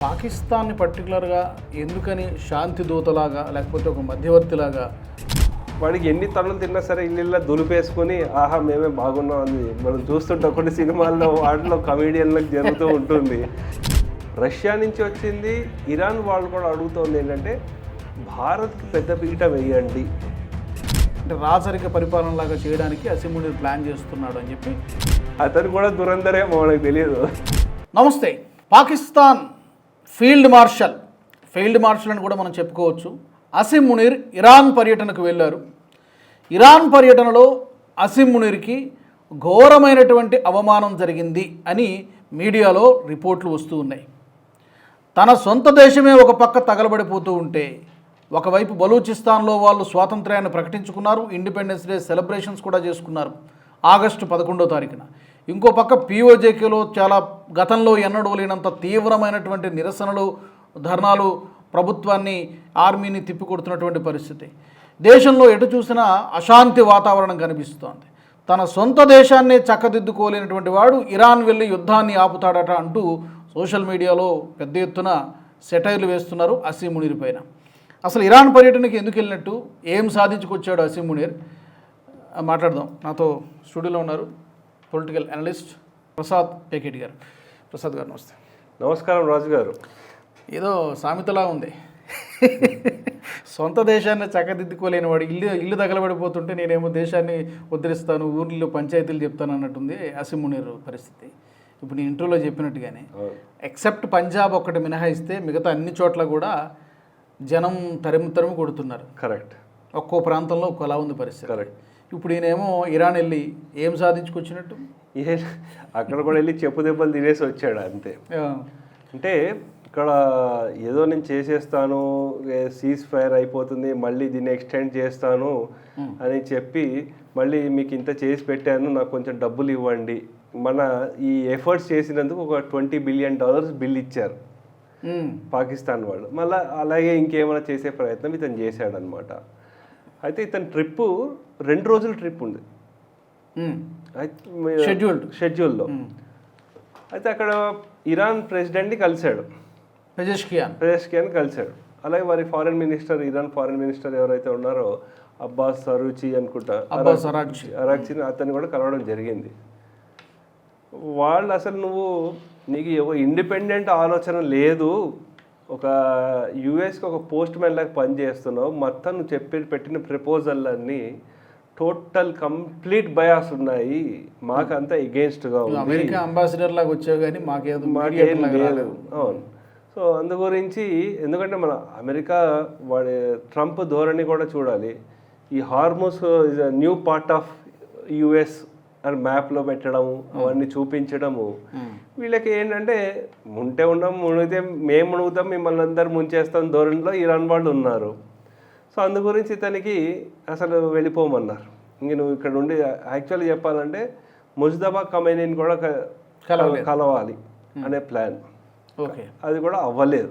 పాకిస్తాన్ని పర్టికులర్గా ఎందుకని శాంతి దూతలాగా లేకపోతే ఒక మధ్యవర్తిలాగా వాడికి ఎన్ని తనులు తిన్నా సరే ఇల్లు దులిపేసుకొని ఆహా మేమే బాగున్నాం అని మనం చూస్తుంటాం కొన్ని సినిమాల్లో వాటిలో కమేడియన్లకు జరుగుతూ ఉంటుంది. రష్యా నుంచి వచ్చింది, ఇరాన్ వాళ్ళు కూడా అడుగుతోంది ఏంటంటే భారత్కి పెద్ద పీట వేయండి, అంటే రాజరిక పరిపాలనలాగా చేయడానికి అసిముని ప్లాన్ చేస్తున్నాడు అని చెప్పి అతను కూడా దురందరే మనకు తెలియదు. నమస్తే. పాకిస్తాన్ ఫీల్డ్ మార్షల్ అని కూడా మనం చెప్పుకోవచ్చు. అసిమ్ మునీర్ ఇరాన్ పర్యటనకు వెళ్ళారు. ఇరాన్ పర్యటనలో అసిమ్ మునీర్కి ఘోరమైనటువంటి అవమానం జరిగింది అని మీడియాలో రిపోర్ట్లు వస్తూ ఉన్నాయి. తన సొంత దేశమే ఒక పక్క తగలబడిపోతూ ఉంటే ఒకవైపు బలూచిస్తాన్లో వాళ్ళు స్వాతంత్ర్యాన్ని ప్రకటించుకున్నారు, ఇండిపెండెన్స్ డే సెలబ్రేషన్స్ కూడా చేసుకున్నారు ఆగస్టు 11వ తారీఖున. ఇంకో పక్క పీఓజేకేలో చాలా గతంలో ఎన్నడూ లేనంత తీవ్రమైనటువంటి నిరసనలు, ధర్నాలు, ప్రభుత్వాన్ని, ఆర్మీని తిప్పికొడుతున్నటువంటి పరిస్థితి. దేశంలో ఎటు చూసినా అశాంతి వాతావరణం కనిపిస్తోంది. తన సొంత దేశాన్ని చక్కదిద్దుకోలేనటువంటి వాడు ఇరాన్ వెళ్ళి యుద్ధాన్ని ఆపుతాడట అంటూ సోషల్ మీడియాలో పెద్ద ఎత్తున సెటైర్లు వేస్తున్నారు అసిమ్ మునీర్ పైన. అసలు ఇరాన్ పర్యటనకి ఎందుకు వెళ్ళినట్టు, ఏం సాధించుకొచ్చాడు అసిమ్ మునీర్, మాట్లాడదాం. నాతో స్టూడియోలో ఉన్నారు పొలిటికల్ అనలిస్ట్ ప్రసాద్ పేకేటి గారు. ప్రసాద్ గారు నమస్తే. నమస్కారం రాజు గారు. ఏదో సామెతలా ఉంది, సొంత దేశాన్ని చక్కదిద్దుకోలేని వాడు ఇల్లు తగలబడిపోతుంటే నేనేమో దేశాన్ని ఉద్ధరిస్తాను, ఊర్లో పంచాయతీలు చెప్తాను అన్నట్టుంది అసిమ్ మునీర్ పరిస్థితి. ఇప్పుడు నేను ఇంటర్వ్యూలో చెప్పినట్టుగానే ఎక్సెప్ట్ పంజాబ్ ఒక్కటి మినహాయిస్తే మిగతా అన్ని చోట్ల కూడా జనం తరిమి కొడుతున్నారు. కరెక్ట్. ఒక్కో ప్రాంతంలో ఒక్కోలా ఉంది పరిస్థితి. కరెక్ట్. ఇప్పుడు ఈయనేమో ఇరాన్ వెళ్ళి ఏం సాధించుకొచ్చినట్టు, అక్కడ కూడా వెళ్ళి చెప్పు దెబ్బలు తినేసి వచ్చాడు అంతే. అంటే ఇక్కడ ఏదో నేను చేసేస్తాను, సీజ్ ఫైర్ అయిపోతుంది, మళ్ళీ దీన్ని ఎక్స్టెండ్ చేస్తాను అని చెప్పి మళ్ళీ మీకు ఇంత చేసి పెట్టాను, నాకు కొంచెం డబ్బులు ఇవ్వండి, మన ఈ ఎఫర్ట్స్ చేసినందుకు ఒక $20 బిలియన్ బిల్ ఇచ్చారు పాకిస్తాన్ వాళ్ళు. మళ్ళీ అలాగే ఇంకేమైనా చేసే ప్రయత్నం ఇతను చేశాడనమాట. అయితే ఇతని ట్రిప్పు 2 రోజుల ట్రిప్ ఉంది షెడ్యూల్లో. అయితే అక్కడ ఇరాన్ ప్రెసిడెంట్ని కలిశాడు, పెజెష్కియాన్ కలిశాడు. అలాగే వారి ఇరాన్ ఫారెన్ మినిస్టర్ ఎవరైతే ఉన్నారో అబ్బాస్ అరాగ్చి అనుకుంటా, అరాగ్చిని అతన్ని కూడా కలవడం జరిగింది. వాళ్ళు అసలు నీకు ఒక ఇండిపెండెంట్ ఆలోచన లేదు, ఒక యుఎస్కి ఒక పోస్ట్ మ్యాన్ లాగా పనిచేస్తున్నావు, మొత్తం నువ్వు పెట్టిన ప్రపోజల్లన్నీ టోటల్ కంప్లీట్ బయాస్ ఉన్నాయి, మాకంతా ఎగెయిన్స్ట్గా ఉంది, అమెరికా అంబాసిడర్ లాగా వచ్చావు కానీ మాకేం లేదు. అవును. సో అందు గురించి ఎందుకంటే మన అమెరికా వాడి ట్రంప్ ధోరణి కూడా చూడాలి. ఈ హార్మోస్ is a new part of US అని మ్యాప్లో పెట్టడము, అవన్నీ చూపించడము. వీళ్ళకి ఏంటంటే మునిగితే మేము మునుగుతాం, మిమ్మల్ని అందరు ముంచేస్తాం ధోరణిలో ఇరాన్ వాళ్ళు ఉన్నారు. సో అందు గురించి ఇతనికి అసలు వెళ్ళిపోమన్నారు. ఇంక నువ్వు ఇక్కడ ఉండి యాక్చువల్లీ చెప్పాలంటే ముజ్తబా ఖమైనీని కూడా కలవాలి అనే ప్లాన్. అది కూడా అవ్వలేదు.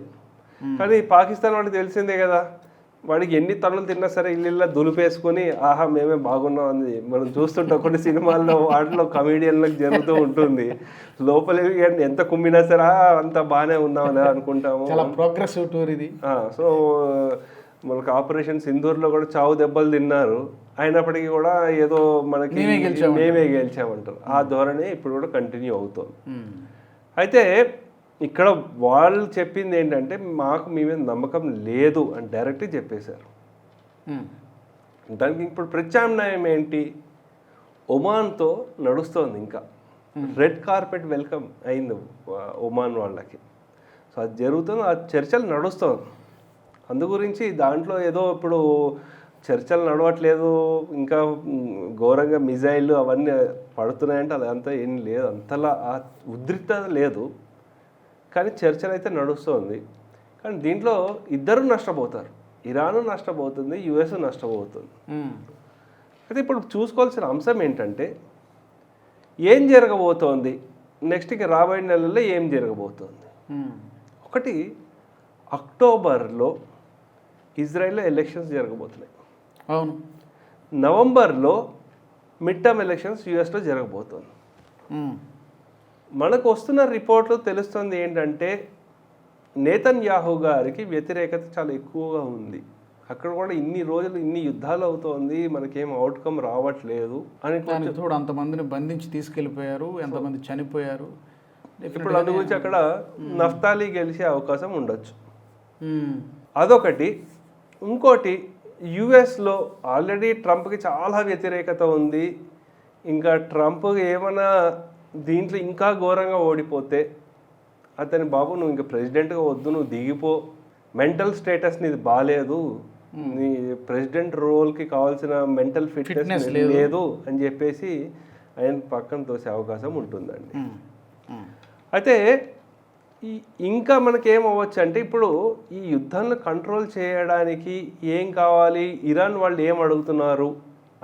కానీ పాకిస్తాన్ వాడికి తెలిసిందే కదా, వాడికి ఎన్ని తనులు తిన్నా సరే ఇల్లు దులిపేసుకొని ఆహా మేమే బాగున్నాం అని మనం చూస్తుంటాం కొన్ని సినిమాల్లో వాటిలో కమేడియన్లకు జరుగుతూ ఉంటుంది. లోపలికి ఎంత కుమ్మినా సరే అంత బాగానే ఉన్నామని అనుకుంటాము. ప్రోగ్రెసివ్ టూర్ ఇది. సో మనకు ఆపరేషన్ సింధూర్లో కూడా చావు దెబ్బలు తిన్నారు, అయినప్పటికీ కూడా ఏదో మనకి మేమే గెలిచామంటారు. ఆ ధోరణి ఇప్పుడు కూడా కంటిన్యూ అవుతుంది. అయితే ఇక్కడ వాళ్ళు చెప్పింది ఏంటంటే మాకు మీ మీద నమ్మకం లేదు అని డైరెక్ట్గా చెప్పేశారు. దానికి ఇప్పుడు ప్రత్యామ్నాయం ఏంటి, ఒమాన్తో నడుస్తోంది. ఇంకా రెడ్ కార్పెట్ వెల్కమ్ అయింది ఒమాన్ వాళ్ళకి. సో అది జరుగుతుంది, ఆ చర్చలు నడుస్తుంది. అందు గురించి దాంట్లో ఏదో ఇప్పుడు చర్చలు నడవట్లేదు, ఇంకా ఘోరంగా మిజైళ్ళు అవన్నీ పడుతున్నాయంటే అదంతా ఏం లేదు, అంతలా ఆ ఉద్రిక్తత లేదు. కానీ చర్చలు అయితే నడుస్తుంది. కానీ దీంట్లో ఇద్దరు నష్టపోతారు, ఇరాను నష్టపోతుంది, యుఎస్ నష్టపోతుంది. అయితే ఇప్పుడు చూసుకోవాల్సిన అంశం ఏంటంటే ఏం జరగబోతోంది నెక్స్ట్, ఇక రాబోయే నెలల్లో ఏం జరగబోతోంది. ఒకటి, అక్టోబర్లో ఇజ్రాయెల్లో ఎలక్షన్స్ జరగబోతున్నాయి. అవును. నవంబర్లో మిడ్ టర్మ్ ఎలక్షన్స్ యుఎస్లో జరగబోతుంది. మనకు వస్తున్న రిపోర్ట్లో తెలుస్తుంది ఏంటంటే నేతన్యాహు గారికి వ్యతిరేకత చాలా ఎక్కువగా ఉంది. అక్కడ కూడా ఇన్ని రోజులు ఇన్ని యుద్ధాలు అవుతోంది, మనకేం అవుట్కమ్ రావట్లేదు అని దానికి తోడు అంతమందిని బంధించి తీసుకెళ్ళిపోయారు, ఎంతమంది చనిపోయారు. ఇప్పుడు అందు గురించి అక్కడ నఫ్తాలి గెలిచే అవకాశం ఉండొచ్చు. అదొకటి. ఇంకోటి, యుఎస్లో ఆల్రెడీ ట్రంప్కి చాలా వ్యతిరేకత ఉంది. ఇంకా ట్రంప్ ఏమైనా దీంట్లో ఇంకా ఘోరంగా ఓడిపోతే అతని బాబు నువ్వు ఇంకా ప్రెసిడెంట్గా వద్దు, నువ్వు దిగిపో, మెంటల్ స్టేటస్ నీది బాగాలేదు, నీ ప్రెసిడెంట్ రోల్కి కావాల్సిన మెంటల్ ఫిట్నెస్ లేదు అని చెప్పేసి ఆయన పక్కన తోసే అవకాశం ఉంటుందండి. అయితే ఇంకా మనకేం అవ్వచ్చు అంటే ఇప్పుడు ఈ యుద్ధాన్ని కంట్రోల్ చేయడానికి ఏం కావాలి, ఇరాన్ వాళ్ళు ఏం అడుగుతున్నారు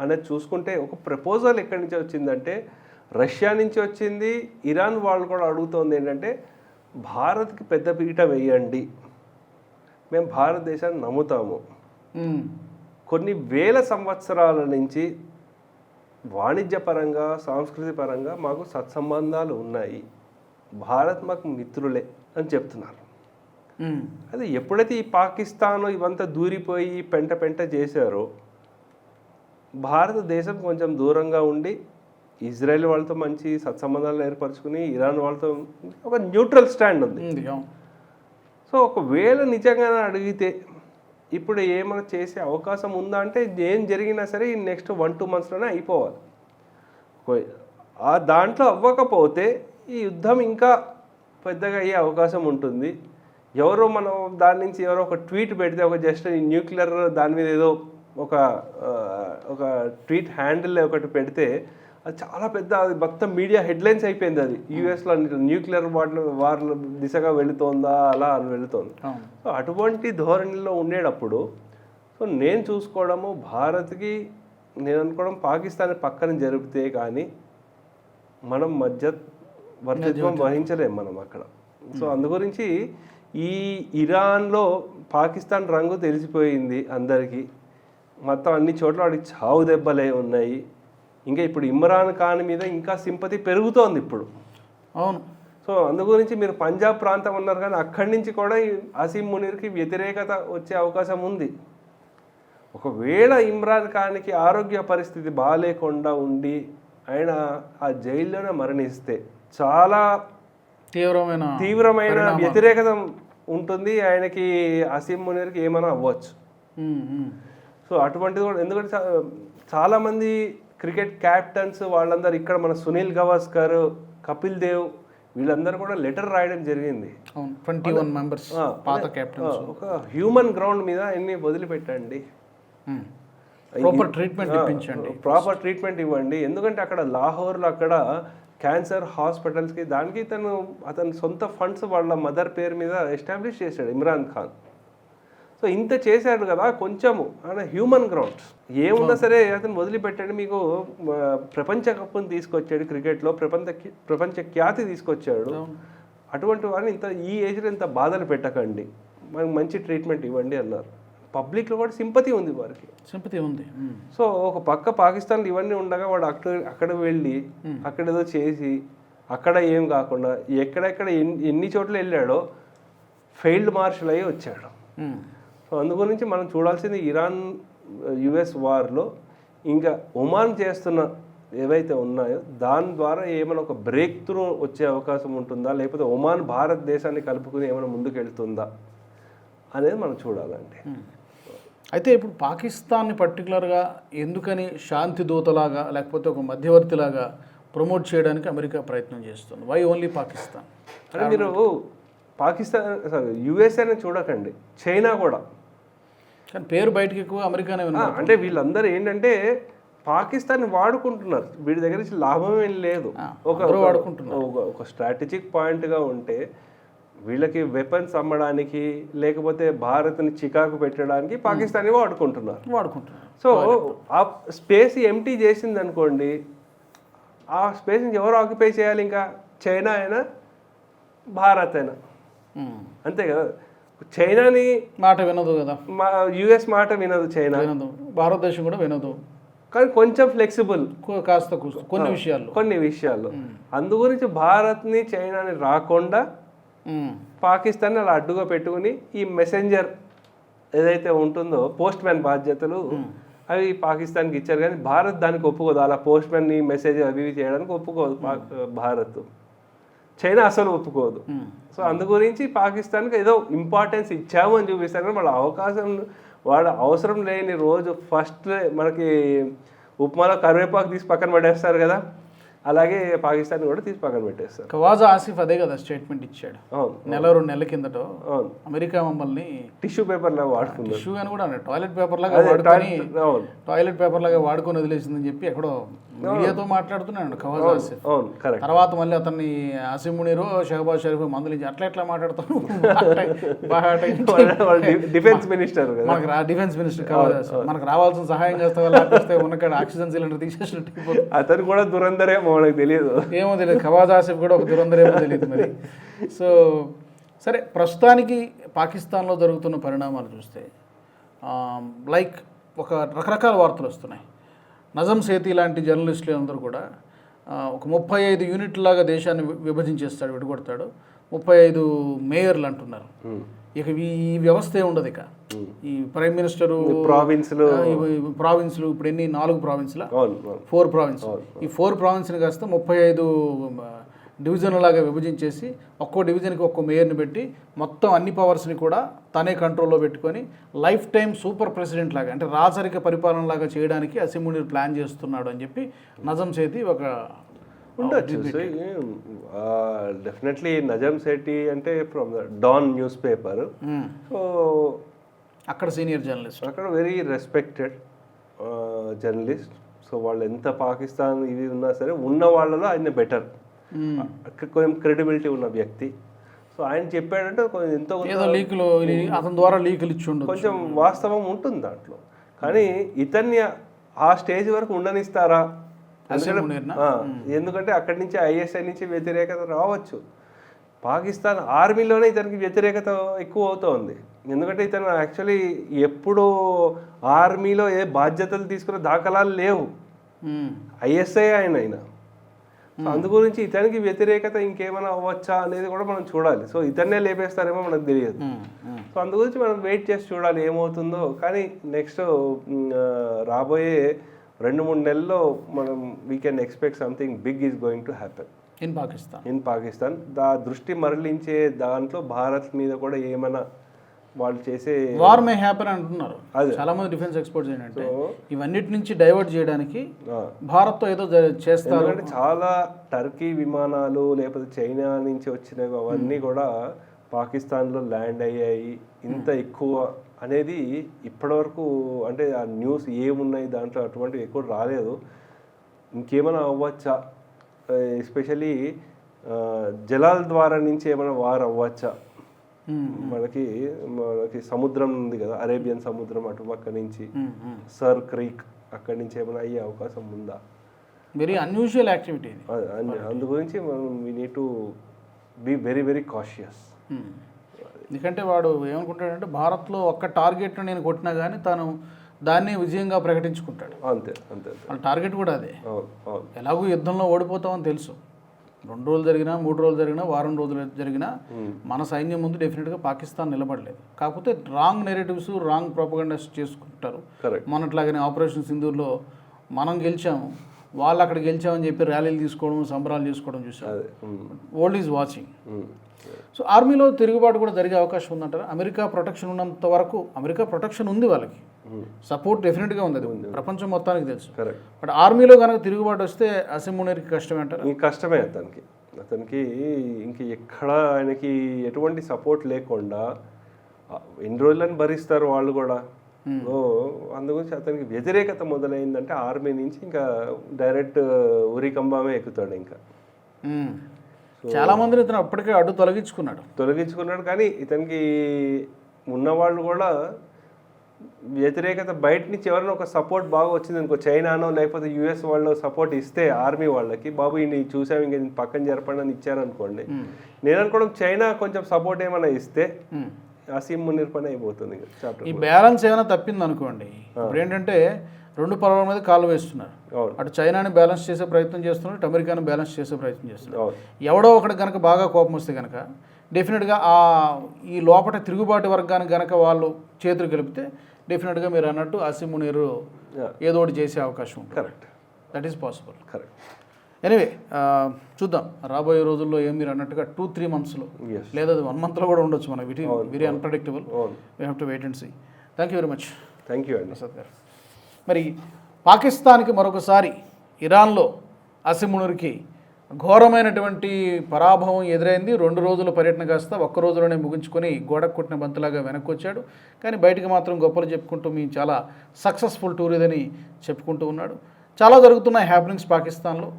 అనేది చూసుకుంటే ఒక ప్రపోజల్ ఎక్కడి నుంచి వచ్చిందంటే రష్యా నుంచి వచ్చింది. ఇరాన్ వాళ్ళు కూడా అడుగుతోంది ఏంటంటే భారత్కి పెద్ద పీట వేయండి, మేము భారతదేశాన్ని నమ్ముతాము, కొన్ని వేల సంవత్సరాల నుంచి వాణిజ్యపరంగా సాంస్కృతిక పరంగా మాకు సత్సంబంధాలు ఉన్నాయి, భారత్ మాకు మిత్రులే అని చెప్తున్నారు. అది ఎప్పుడైతే ఈ పాకిస్తాన్ ఇవంతా దూరిపోయి పెంట చేశారో భారతదేశం కొంచెం దూరంగా ఉండి ఇజ్రాయెల్ వాళ్ళతో మంచి సత్సంబంధాలు ఏర్పరచుకుని ఇరాన్ వాళ్ళతో ఒక న్యూట్రల్ స్టాండ్ ఉంది. సో ఒకవేళ నిజంగానే అడిగితే ఇప్పుడు ఏమైనా చేసే అవకాశం ఉందా అంటే ఏం జరిగినా సరే ఈ నెక్స్ట్ 1-2 monthsలోనే అయిపోవాలి. ఆ దాంట్లో అవ్వకపోతే ఈ యుద్ధం ఇంకా పెద్దగా అయ్యే అవకాశం ఉంటుంది. ఎవరో మనం దాని నుంచి ఎవరో ఒక ట్వీట్ పెడితే ఒక జస్ట్ న్యూక్లియర్ దాని మీద ఏదో ఒక ట్వీట్ హ్యాండిల్ ఒకటి పెడితే అది చాలా పెద్ద, అది మొత్తం మీడియా హెడ్లైన్స్ అయిపోయింది. అది యూఎస్లో న్యూక్లియర్ వార్ల దిశగా వెళుతోందా అలా అని వెళుతోంది. సో అటువంటి ధోరణిలో ఉండేటప్పుడు సో నేను చూసుకోవడము భారత్కి, నేను అనుకోవడం పాకిస్తాన్ పక్కన జరిపితే కానీ మనం మధ్యవర్తిత్వం వహించలేము మనం అక్కడ. సో అందు గురించి ఈ ఇరాన్లో పాకిస్తాన్ రంగు తెలిసిపోయింది అందరికీ, మొత్తం అన్ని చోట్ల వాడికి చావు దెబ్బలే ఉన్నాయి. ఇంకా ఇప్పుడు ఇమ్రాన్ ఖాన్ మీద ఇంకా సింపతి పెరుగుతోంది ఇప్పుడు. అవును. సో అందు గురించి మీరు పంజాబ్ ప్రాంతం ఉన్నారు కానీ అక్కడి నుంచి కూడా అసీం మునీర్కి వ్యతిరేకత వచ్చే అవకాశం ఉంది. ఒకవేళ ఇమ్రాన్ ఖాన్కి ఆరోగ్య పరిస్థితి బాగాలేకుండా ఉండి ఆయన ఆ జైల్లోనే మరణిస్తే చాలా తీవ్రమైన వ్యతిరేకత ఉంటుంది ఆయనకి, అసీం మునీర్కి ఏమైనా అవ్వచ్చు. సో అటువంటిది కూడా, ఎందుకంటే చాలామంది క్రికెట్ క్యాప్టెన్స్ వాళ్ళందరూ ఇక్కడ మన సునీల్ గవాస్కర్, కపిల్ దేవ్ వీళ్ళందరూ కూడా లెటర్ రాయడం జరిగింది. 21 మెంబర్స్ పాత కెప్టెన్స్. ఒక హ్యూమన్ గ్రౌండ్ మీద ఎన్ని వదిలిపెట్టండి, ప్రాపర్ ట్రీట్మెంట్ ఇవ్వండి. ఎందుకంటే అక్కడ లాహోర్లో అక్కడ క్యాన్సర్ హాస్పిటల్స్కి దానికి అతను సొంత ఫండ్స్ వాళ్ళ మదర్ పేరు మీద ఎస్టాబ్లిష్ చేశాడు ఇమ్రాన్ ఖాన్. సో ఇంత చేశాడు కదా, కొంచెము ఆయన హ్యూమన్ గ్రౌండ్స్ ఏమున్నా సరే అతను వదిలిపెట్టాడు. మీకు ప్రపంచ కప్పుని తీసుకొచ్చాడు క్రికెట్లో, ప్రపంచ ఖ్యాతి తీసుకొచ్చాడు. అటువంటి వారిని ఈ ఏజ్లో ఇంత బాధలు పెట్టకండి, మనకు మంచి ట్రీట్మెంట్ ఇవ్వండి అన్నారు. పబ్లిక్లో కూడా సింపతి ఉంది, వారికి సింపతి ఉంది. సో ఒక పక్క పాకిస్తాన్లో ఇవన్నీ ఉండగా వాడు అక్కడ వెళ్ళి అక్కడ ఏదో చేసి అక్కడ ఏం కాకుండా ఎక్కడెక్కడ ఎన్ని చోట్ల వెళ్ళాడో ఫెయిల్డ్ మార్షల్ అయ్యి వచ్చాడు. సో అందు గురించి మనం చూడాల్సింది ఇరాన్ యుఎస్ వార్లో ఇంకా ఒమాన్ చేస్తున్న ఏవైతే ఉన్నాయో దాని ద్వారా ఏమైనా ఒక బ్రేక్ త్రూ వచ్చే అవకాశం ఉంటుందా, లేకపోతే ఒమాన్ భారతదేశాన్ని కలుపుకుని ఏమైనా ముందుకు వెళ్తుందా అనేది మనం చూడాలండి. అయితే ఇప్పుడు పాకిస్తాన్ని పర్టికులర్గా ఎందుకని శాంతి దూతలాగా లేకపోతే ఒక మధ్యవర్తిలాగా ప్రమోట్ చేయడానికి అమెరికా ప్రయత్నం చేస్తుంది? Why only Pakistan? అంటే మీరు పాకిస్తాన్ యుఎస్ఏనే చూడకండి, చైనా కూడా. కానీ పేరు బయటకు ఎక్కువ అమెరికానే ఉన్నారు. అంటే వీళ్ళందరూ ఏంటంటే పాకిస్తాన్ని వాడుకుంటున్నారు, వీడి దగ్గర నుంచి లాభం ఏం లేదు. ఒక స్ట్రాటజిక్ పాయింట్గా ఉంటే వీళ్ళకి వెపన్స్ అమ్మడానికి లేకపోతే భారత్ని చికాకు పెట్టడానికి పాకిస్తాన్ని వాడుకుంటున్నారు. సో ఆ స్పేస్ ఎంటీ చేసింది అనుకోండి, ఆ స్పేస్ని ఎవరు ఆక్యుపై చేయాలి? ఇంకా చైనా అయినా భారత్ అయినా అంతే కదా. చైనాని మాట వినదు కదా, యుఎస్ మాట వినదు, చైనా భారతదేశం కూడా వినదు. కానీ కొంచెం ఫ్లెక్సిబుల్ కాస్త కొన్ని విషయాల్లో. అందు గురించి భారత్ని చైనాని రాకుండా పాకిస్తాన్ అలా అడ్డుగా పెట్టుకుని ఈ మెసెంజర్ ఏదైతే ఉంటుందో పోస్ట్ మ్యాన్ బాధ్యతలు అవి పాకిస్తాన్కి ఇచ్చారు, కానీ భారత్ దానికి ఒప్పుకోదు. అలా పోస్ట్ మ్యాన్ మెసేజ్ అవి ఇవి చేయడానికి ఒప్పుకోదు భారత్. చైనా అసలు ఒప్పుకోదు. సో అందు గురించి పాకిస్తాన్కి ఏదో ఇంపార్టెన్స్ ఇచ్చాము అని చూపిస్తారు, కానీ వాళ్ళ అవకాశం వాళ్ళ అవసరం లేని రోజు ఫస్ట్ మనకి ఉప్మాలో కరివేపాకు తీసి పక్కన పడేస్తారు కదా, అలాగే పాకిస్తాన్ కూడా తీసి పక్కన పెట్టేస్తారు. ఖవాజా ఆసిఫ్ అదే కదా స్టేట్మెంట్ ఇచ్చాడు నెల 2 నెలల కిందట. అమెరికా మమ్మల్ని టిష్యూ పేపర్ లాగా వాడుకున్నారు, టిష్యూ అని కూడా టాయిలెట్ పేపర్ లాగా వాడుకొని టాయిలెట్ పేపర్ లాగా వాడుకొని వదిలేసిందని చెప్పి ఎక్కడో మీడియాతో మాట్లాడుతున్నాడు ఖవాజా ఆసిఫ్. తర్వాత మళ్ళీ అతన్ని అసీం మునీర్, షహబాజ్ షరీఫ్ మందులించి ఎట్లా మాట్లాడుతాను. డిఫెన్స్ మినిస్టర్ మనకు డిఫెన్స్ మినిస్టర్ ఖవాజా ఆసిఫ్ మనకు రావాల్సిన సహాయం చేస్తే ఉన్నక్కడ ఆక్సిజన్ సిలిండర్ తీసేసినట్టు. అతను కూడా దురందరేమో మనకు తెలియదు, ఏమో తెలియదు. ఖవాజా ఆసిఫ్ కూడా ఒక దురందరేమో తెలియదు మరి. సో సరే, ప్రస్తుతానికి పాకిస్తాన్లో జరుగుతున్న పరిణామాలు చూస్తే లైక్ ఒక రకరకాల వార్తలు వస్తున్నాయి. నజం సేతి లాంటి జర్నలిస్టులు అందరూ కూడా ఒక 35 యూనిట్లాగా దేశాన్ని విభజించేస్తాడు, విడగొడతాడు. 35 మేయర్లు అంటున్నారు. ఇక ఈ వ్యవస్థ ఉండదు. ఇక ఈ ప్రైమ్ మినిస్టరు ప్రావిన్స్లు ఇప్పుడు ఎన్ని 4 ప్రావిన్స్లా 4 ప్రావిన్స్. ఈ 4 ప్రావిన్స్ని కాస్త 35 డివిజన్ల లాగా విభజించేసి ఒక్కో డివిజన్కి ఒక్కో మేయర్ని పెట్టి మొత్తం అన్ని పవర్స్ని కూడా తనే కంట్రోల్లో పెట్టుకొని లైఫ్ టైం సూపర్ ప్రెసిడెంట్ లాగా, అంటే రాచరిక పరిపాలన లాగా చేయడానికి అసీం మునీర్ ప్లాన్ చేస్తున్నాడు అని చెప్పి నజం సేతి ఒక ఉండొచ్చు. డెఫినెట్లీ నజం సేటి అంటే from the Dawn newspaper. So అక్కడ సీనియర్ జర్నలిస్ట్, అక్కడ వెరీ రెస్పెక్టెడ్ జర్నలిస్ట్. సో వాళ్ళు ఎంత పాకిస్తాన్ ఇవి ఉన్నా సరే ఉన్న వాళ్ళలో ఆయన బెటర్, కొంచెం క్రెడిబిలిటీ ఉన్న వ్యక్తి. సో ఆయన చెప్పాడంటే ఎంతో లీకులు అతని ద్వారా లీకులు ఇచ్చి కొంచెం వాస్తవం ఉంటుంది దాంట్లో. కానీ ఇతన్ని ఆ స్టేజ్ వరకు ఉండనిస్తారా? ఎందుకంటే అక్కడి నుంచి ఐఎస్ఐ నుంచి వ్యతిరేకత రావచ్చు. పాకిస్తాన్ ఆర్మీలోనే ఇతనికి వ్యతిరేకత ఎక్కువ అవుతోంది. ఎందుకంటే ఇతను యాక్చువల్లీ ఎప్పుడూ ఆర్మీలో ఏ బాధ్యతలు తీసుకునే దాఖలాలు లేవు, ఐఎస్ఐ అయినా. సో అందు గురించి ఇతనికి వ్యతిరేకత ఇంకేమైనా అవ్వచ్చా అనేది కూడా మనం చూడాలి. సో ఇతన్నే లేపేస్తారేమో మనకు తెలియదు. సో అందు గురించి మనం వెయిట్ చేసి చూడాలి ఏమవుతుందో. కానీ నెక్స్ట్ రాబోయే 2-3 నెలల్లో మనం we can expect something big is going to happen in Pakistan. దృష్టి మరలించే దాంట్లో భారత్ మీద కూడా ఏమైనా వాళ్ళు చేసే వార్ మే హ్యాపెన్ అంటున్నారు చాలా మంది డిఫెన్స్ ఎక్స్పర్ట్స్. ఏంటంటే ఇవన్నిటి నుంచి డైవర్ట్ చేయడానికి భారత్తో ఏదో చేస్తారు. అంటే చాలా టర్కీ విమానాలు లేకపోతే చైనా నుంచి వచ్చినవి అవన్నీ కూడా పాకిస్తాన్లో ల్యాండ్ అయ్యాయి. ఇంత ఎక్కువ అనేది ఇప్పటివరకు అంటే ఆ న్యూస్ ఏమున్నాయి దాంట్లో అటువంటివి ఎక్కువ రాలేదు. ఇంకేమైనా అవ్వచ్చా? ఎస్పెషలీ జలాల ద్వారా నుంచి ఏమైనా వార్ అవ్వచ్చా? మనకి సముద్రం ఉంది కదా, అరేబియన్ సముద్రం అటుపక్క నుంచి సర్ క్రీక్ అక్కడి నుంచి ఏమైనా అయ్యే అవకాశం ఉందా? Very unusual activity. అందు గురించి మనం we need to be very very cautious. ఎందుకంటే వాడు ఏమనుకుంటాడంటే భారత్లో ఒక్క టార్గెట్ నేను కొట్టినా కానీ తను దాన్ని విజయంగా ప్రకటించుకుంటాడు. అంతే అంతే, వాళ్ళ టార్గెట్ కూడా అదే. ఎలాగో యుద్ధంలో ఓడిపోతామని తెలుసు. 2 రోజులు జరిగినా 3 రోజులు జరిగినా వారం రోజులు జరిగినా మన సైన్యం ముందు డెఫినెట్గా పాకిస్తాన్ నిలబడలేదు. కాకపోతే రాంగ్ నెరేటివ్స్ రాంగ్ ప్రొపగండాస్ చేసుకుంటారు. మొన్నట్లాగానే ఆపరేషన్ సింధూర్లో మనం గెలిచాము వాళ్ళు అక్కడ గెలిచామని చెప్పి ర్యాలీలు తీసుకోవడం సంబరాలు చేసుకోవడం చూసాం. World is watching. సో ఆర్మీలో తిరుగుబాటు కూడా జరిగే అవకాశం ఉందంటారా? అమెరికా ప్రొటెక్షన్ ఉన్నంత వరకు అమెరికా ప్రొటెక్షన్ ఉంది, వాళ్ళకి సపోర్ట్ డెఫినెట్గా ఉంది, అది ప్రపంచం మొత్తానికి తెలుసు. బట్ ఆర్మీలో కనుక తిరుగుబాటు వస్తే అసీం మునీర్కి కష్టమే అంటారు. కష్టమే అతనికి ఇంక ఎక్కడ ఆయనకి ఎటువంటి సపోర్ట్ లేకుండా ఎన్ని రోజులని భరిస్తారు వాళ్ళు కూడా. అందుగురించి అతనికి వ్యతిరేకత మొదలైందంటే ఆర్మీ నుంచి ఇంకా డైరెక్ట్ ఉరికంబామే ఎక్కుతాడు. ఇంకా చాలా మందిని ఇతను అప్పటికే అడ్డు తొలగించుకున్నాడు. కానీ ఇతనికి ఉన్నవాళ్ళు కూడా వ్యతిరేకత బయట నుంచి ఎవరైనా ఒక సపోర్ట్ బాగా వచ్చింది అనుకో, చైనానో లేకపోతే యుఎస్ వాళ్ళు సపోర్ట్ ఇస్తే ఆర్మీ వాళ్ళకి, బాబు ఇన్ని చూసాము ఇంక పక్కన జరపండి అని ఇచ్చారనుకోండి, నేను అనుకోవడం చైనా కొంచెం సపోర్ట్ ఏమైనా ఇస్తే అసీం మునీర్ పని అయిపోతుంది. ఈ బ్యాలెన్స్ ఏమైనా తప్పింది అనుకోండి, ఇప్పుడు ఏంటంటే 2 పర్వాల మీద కాలు వేస్తున్నారు. అటు చైనాని బ్యాలెన్స్ చేసే ప్రయత్నం చేస్తున్నారు, అటు అమెరికాని బ్యాలెన్స్ చేసే ప్రయత్నం చేస్తున్నారు. ఎవడో ఒకటి కనుక బాగా కోపం వస్తే కనుక డెఫినెట్గా ఈ లోపల తిరుగుబాటు వర్గానికి గనక వాళ్ళు చేతులు కలిపితే డెఫినెట్గా మీరు అన్నట్టు అసీం మునీర్ ఏదో ఒకటి చేసే అవకాశం ఉంటుంది. Correct, that is possible. Correct. Anyway చూద్దాం రాబోయే రోజుల్లో ఏం మీరు అన్నట్టుగా 2-3 మంత్స్లో లేదా 1 మంత్లో కూడా ఉండొచ్చు. మనకి very unpredictable. We have to wait and see. Thank you very much. Thank you అండి ప్రసాద్ గారు. మరి పాకిస్తాన్కి మరొకసారి ఇరాన్లో అసీం మునీర్కి ఘోరమైనటువంటి పరాభవం ఎదురైంది. 2 రోజుల పర్యటన కాస్త ఒక్క రోజులోనే ముగించుకొని గోడకు కొట్టిన బంతులాగా వెనక్కి వచ్చాడు. కానీ బయటకు మాత్రం గొప్పలు చెప్పుకుంటూ మీ చాలా సక్సెస్ఫుల్ టూర్ ఇదని చెప్పుకుంటూ ఉన్నాడు. చాలా జరుగుతున్నాయి హ్యాపెనింగ్స్ పాకిస్తాన్లో.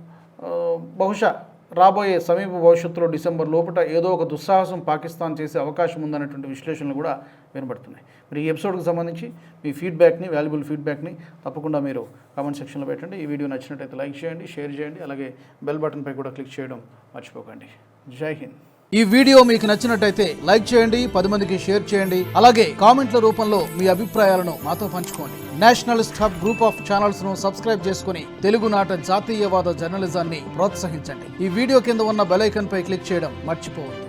బహుశా రాబోయే సమీప భవిష్యత్తులో డిసెంబర్ లోపల ఏదో ఒక దుస్సాహసం పాకిస్తాన్ చేసే అవకాశం ఉందనేటువంటి విశ్లేషణలు కూడా వినబడుతున్నాయి. మరి ఈ ఎపిసోడ్కి సంబంధించి మీ ఫీడ్బ్యాక్ని, వాల్యుబుల్ ఫీడ్బ్యాక్ని తప్పకుండా మీరు కామెంట్ సెక్షన్లో పెట్టండి. ఈ వీడియో నచ్చినట్టయితే లైక్ చేయండి, షేర్ చేయండి, అలాగే బెల్ బటన్పై కూడా క్లిక్ చేయడం మర్చిపోకండి. జై హింద్. ఈ వీడియో మీకు నచ్చినట్టయితే లైక్ చేయండి, 10 మందికి షేర్ చేయండి, అలాగే కామెంట్ల రూపంలో మీ అభిప్రాయాలను మాతో పంచుకోండి. Nationalist hub group of channels ను సబ్స్క్రైబ్ చేసుకుని తెలుగునాట జాతీయవాద జర్నలిజాన్ని ప్రోత్సహించండి. ఈ వీడియో కింద ఉన్న బెల్ ఐకాన్ పై క్లిక్ చేయడం మర్చిపోవద్దు.